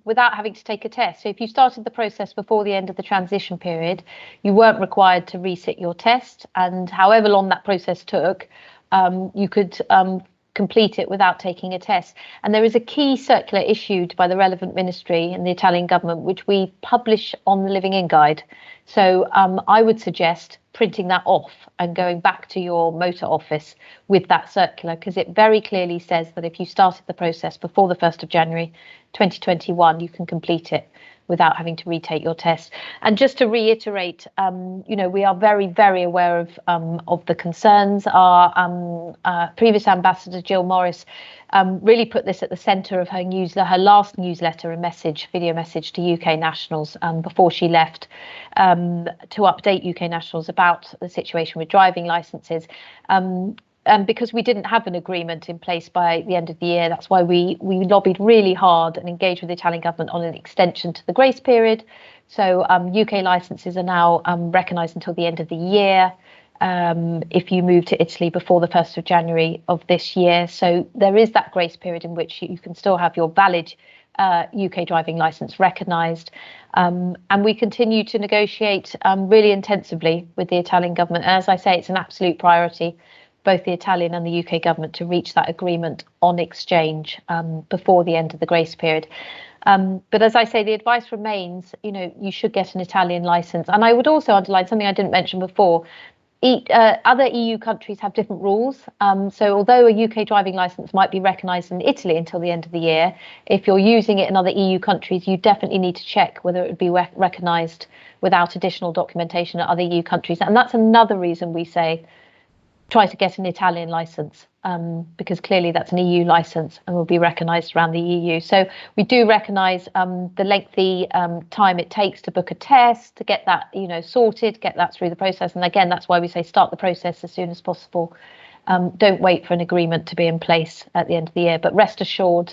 without having to take a test. So if you started the process before the end of the transition period, you weren't required to resit your test. And however long that process took, you could complete it without taking a test. And there is a key circular issued by the relevant ministry and the Italian government, which we publish on the Living In Guide. So I would suggest printing that off and going back to your motor office with that circular, because it very clearly says that if you started the process before the 1st of January 2021, you can complete it without having to retake your test. And just to reiterate, we are very, very aware of the concerns. Our previous ambassador, Jill Morris, really put this at the centre of her last newsletter and video message to UK nationals before she left, to update UK nationals about the situation with driving licences. And because we didn't have an agreement in place by the end of the year, that's why we lobbied really hard and engaged with the Italian government on an extension to the grace period. So UK licences are now recognised until the end of the year if you move to Italy before the 1st of January of this year. So there is that grace period in which you can still have your valid UK driving licence recognised. And we continue to negotiate really intensively with the Italian government. And as I say, it's an absolute priority, both the Italian and the UK government, to reach that agreement on exchange before the end of the grace period. But as I say, the advice remains, you should get an Italian licence. And I would also underline something I didn't mention before. Other EU countries have different rules. So although a UK driving licence might be recognised in Italy until the end of the year, if you're using it in other EU countries, you definitely need to check whether it would be recognised without additional documentation in other EU countries. And that's another reason we say try to get an Italian licence, because clearly that's an EU licence and will be recognised around the EU. So we do recognise the lengthy time it takes to book a test, to get that sorted, get that through the process. And again, that's why we say start the process as soon as possible. Don't wait for an agreement to be in place at the end of the year. But rest assured,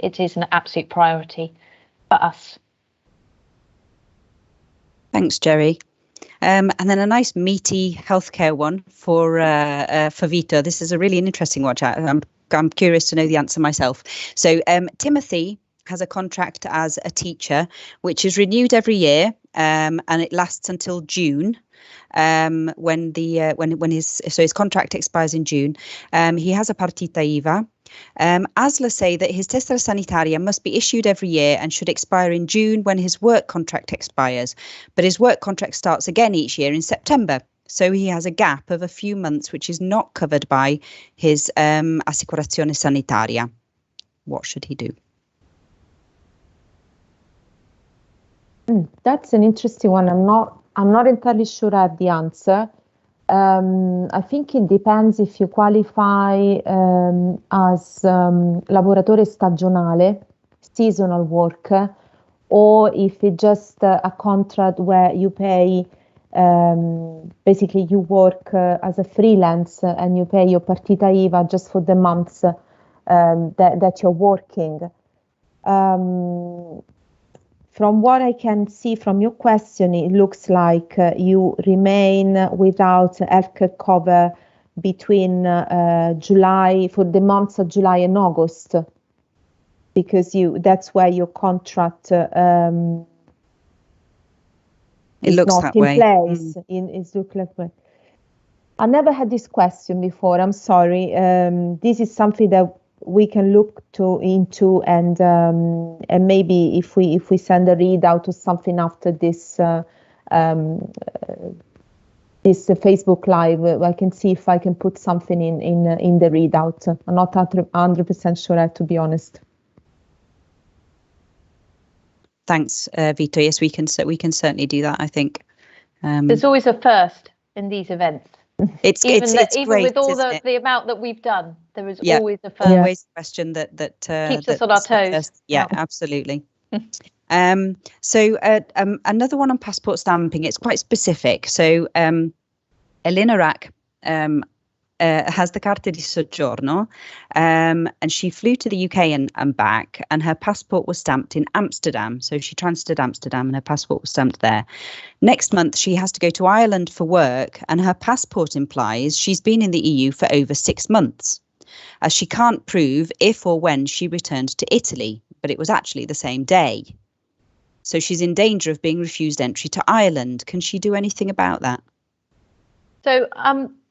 it is an absolute priority for us. Thanks, Jerry. And then a nice meaty healthcare one for Vito. This is a really interesting one. I'm curious to know the answer myself. So Timothy has a contract as a teacher, which is renewed every year, and it lasts until June. When his contract expires in June. He has a partita IVA. ASLA say that his tessera sanitaria must be issued every year and should expire in June when his work contract expires, but his work contract starts again each year in September. So he has a gap of a few months which is not covered by his assicurazione sanitaria. What should he do? That's an interesting one. I'm not entirely sure I have the answer. I think it depends if you qualify as lavoratore stagionale, seasonal worker, or if it's just a contract where you pay, basically you work as a freelance and you pay your partita IVA just for the months that you're working. From what I can see from your question, it looks like you remain without healthcare cover between July, for the months of July and August, because that's where your contract is not in place. It looks that way. I never had this question before. I'm sorry. This is something that we can look into, and maybe if we send a readout or something after this this Facebook Live, I can see if I can put something in the readout. I'm not 100% sure, to be honest. Thanks, Vito. Yes, we can certainly do that, I think. There's always a first in these events. It's even great, with all the amount that we've done, there is always a first. Always a question that keeps us on our toes. Yeah, absolutely. So another one on passport stamping. It's quite specific. So Elena Rack has the Carter di Soggiorno, and she flew to the UK and back, and her passport was stamped in Amsterdam. So she transited Amsterdam and her passport was stamped there. Next month, she has to go to Ireland for work, and her passport implies she's been in the EU for over 6 months. as she can't prove if or when she returned to Italy, but it was actually the same day. So she's in danger of being refused entry to Ireland. Can she do anything about that? So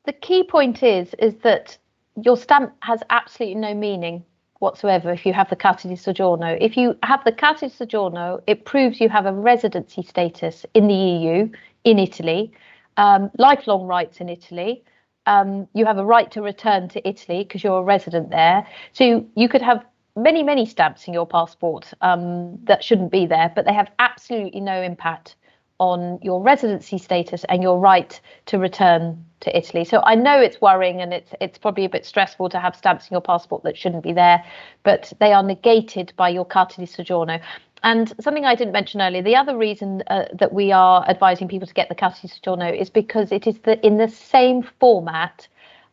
the key point is that your stamp has absolutely no meaning whatsoever if you have the Carta di Soggiorno. If you have the Carta di Soggiorno, it proves you have a residency status in the EU, in Italy, lifelong rights in Italy. You have a right to return to Italy because you're a resident there. So you could have many, many stamps in your passport that shouldn't be there, but they have absolutely no impact on your residency status and your right to return to Italy. So I know it's worrying and it's probably a bit stressful to have stamps in your passport that shouldn't be there, but they are negated by your Carta di Soggiorno. And something I didn't mention earlier, the other reason that we are advising people to get the Carta di Soggiorno is because it is in the same format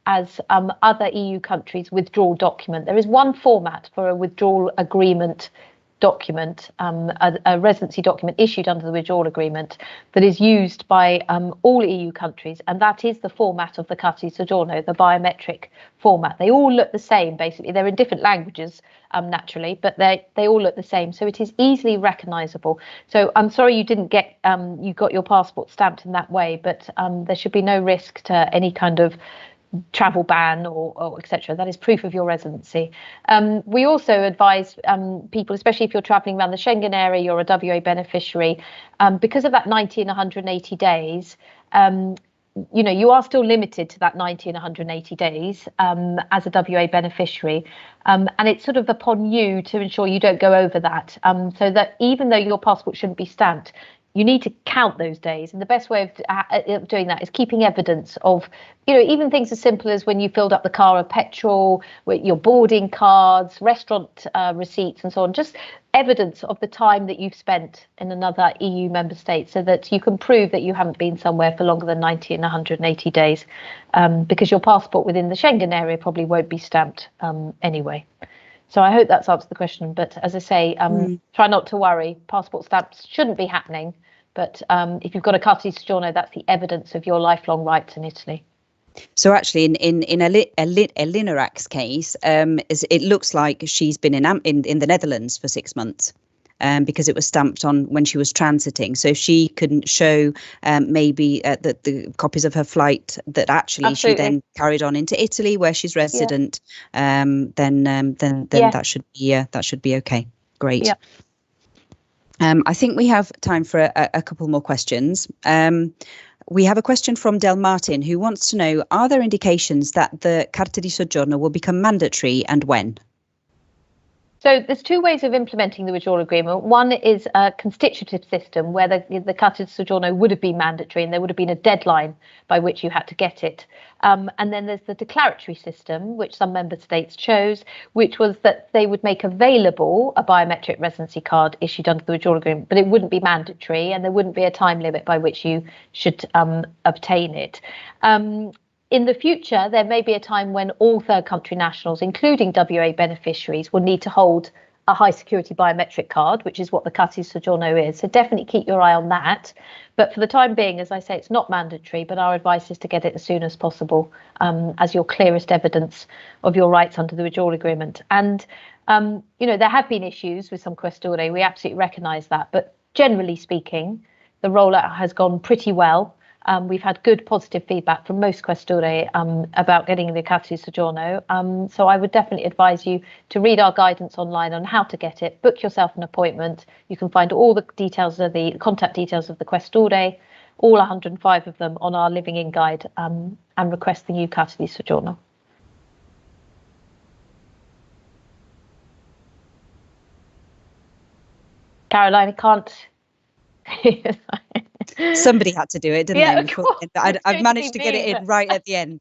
as other EU countries' withdrawal document. There is one format for a withdrawal agreement document, a residency document issued under the withdrawal agreement that is used by all EU countries, and that is the format of the Carta di Soggiorno, the biometric format. They all look the same, basically. They're in different languages, naturally, but they all look the same. So it is easily recognisable. So I'm sorry you didn't get you got your passport stamped in that way, but there should be no risk to any kind of travel ban or etc. That is proof of your residency. We also advise people, especially if you're travelling around the Schengen area, you're a WA beneficiary, because of that 90 and 180 days, you are still limited to that 90 and 180 days as a WA beneficiary. And it's sort of upon you to ensure you don't go over that, so that even though your passport shouldn't be stamped, you need to count those days. And the best way of doing that is keeping evidence of, even things as simple as when you filled up the car with petrol, with your boarding cards, restaurant receipts and so on, just evidence of the time that you've spent in another EU member state so that you can prove that you haven't been somewhere for longer than 90 and 180 days, because your passport within the Schengen area probably won't be stamped anyway. So I hope that's answered the question. But as I say, try not to worry. Passport stamps shouldn't be happening. But if you've got a Carta di Soggiorno, that's the evidence of your lifelong rights in Italy. So actually, in Elinerak's case, it looks like she's been in the Netherlands for 6 months. Because it was stamped on when she was transiting. So if she couldn't show maybe the copies of her flight that actually Absolutely. She then carried on into Italy where she's resident, then that should be okay. Great. Yeah. I think we have time for a couple more questions. We have a question from Del Martin who wants to know, are there indications that the Carta di Soggiorno will become mandatory and when? So there's two ways of implementing the withdrawal agreement. One is a constitutive system where the Carta di Soggiorno would have been mandatory and there would have been a deadline by which you had to get it. And then there's the declaratory system, which some member states chose, which was that they would make available a biometric residency card issued under the withdrawal agreement, but it wouldn't be mandatory and there wouldn't be a time limit by which you should obtain it. In the future, there may be a time when all third country nationals, including WA beneficiaries, will need to hold a high security biometric card, which is what the Carta di Soggiorno is. So definitely keep your eye on that. But for the time being, as I say, it's not mandatory, but our advice is to get it as soon as possible as your clearest evidence of your rights under the withdrawal agreement. And, there have been issues with some Questori. We absolutely recognise that. But generally speaking, the rollout has gone pretty well. We've had good positive feedback from most Questori about getting the Carta di Soggiorno. So I would definitely advise you to read our guidance online on how to get it. Book yourself an appointment. You can find all the details of the contact details of the Questori, all 105 of them on our Living In guide, and request the new Carta di Soggiorno. Caroline, I can't. Somebody had to do it, didn't they? I've managed to get it in right at the end.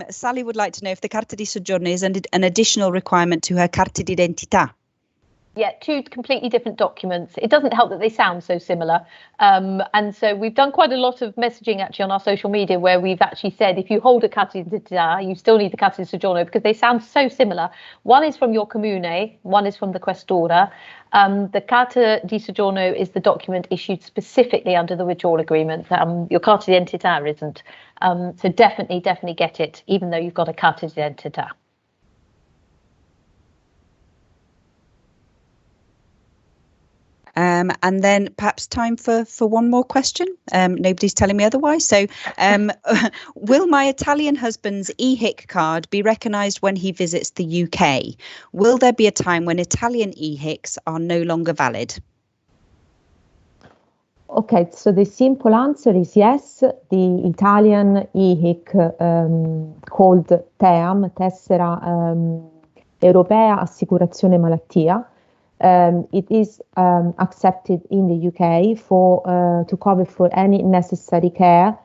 Sally would like to know if the Carta di Soggiorno is an additional requirement to her Carta d'Identità. Yeah, two completely different documents. It doesn't help that they sound so similar. And so we've done quite a lot of messaging actually on our social media where we've actually said if you hold a Carta d'Identità, you still need the Carta di Soggiorno because they sound so similar. One is from your comune, one is from the Questora. The Carta di Soggiorno is the document issued specifically under the withdrawal agreement. Your Carta d'Identità isn't. So definitely get it, even though you've got a Carta d'Identità. And then perhaps time for one more question. Nobody's telling me otherwise. So will my Italian husband's EHIC card be recognised when he visits the UK? Will there be a time when Italian EHICs are no longer valid? Okay, so the simple answer is yes. The Italian EHIC called TEAM, Tessera Europea Assicurazione Malattia, it is accepted in the UK for to cover for any necessary care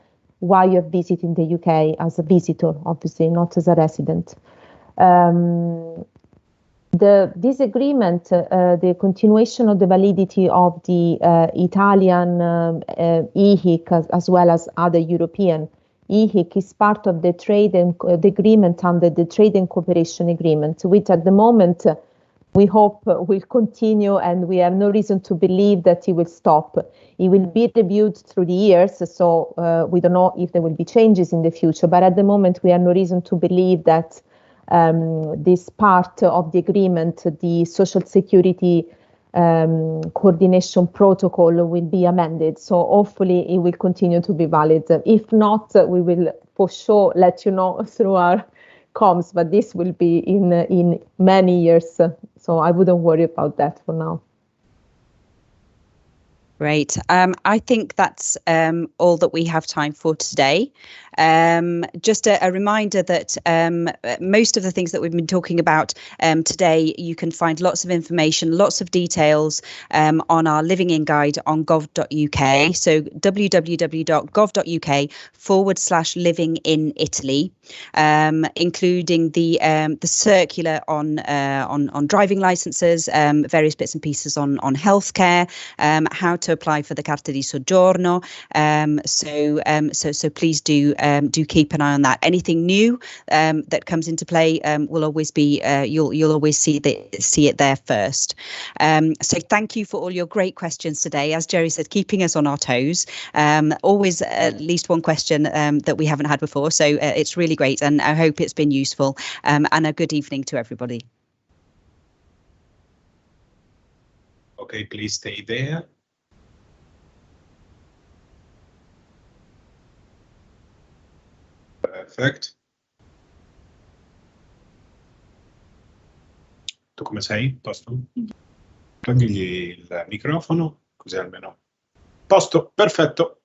while you're visiting the UK as a visitor, obviously not as a resident. This agreement, the continuation of the validity of the Italian EHIC as well as other European EHIC is part of the trade and the agreement under the Trade and Cooperation Agreement, which at the moment we hope will continue, and we have no reason to believe that it will stop. It will be reviewed through the years, so we don't know if there will be changes in the future, but at the moment we have no reason to believe that this part of the agreement, the Social Security Coordination Protocol, will be amended. So hopefully it will continue to be valid. If not, we will for sure let you know through our comms, but this will be in many years. So I wouldn't worry about that for now. Great. I think that's all that we have time for today. Just a reminder that most of the things that we've been talking about today, you can find lots of information, lots of details on our Living In guide on gov.uk. So www.gov.uk/living in Italy, including the circular on driving licenses, various bits and pieces on healthcare, how to apply for the Carta di Soggiorno. So please do keep an eye on that. Anything new that comes into play will always be you'll always see it there first. So thank you for all your great questions today. As Jerry said, keeping us on our toes. Always at least one question that we haven't had before. So it's really great, and I hope it's been useful. And a good evening to everybody. Okay, please stay there. Perfect. Tu come sei? Posto? Togli il microfono, così almeno. Posto, perfetto.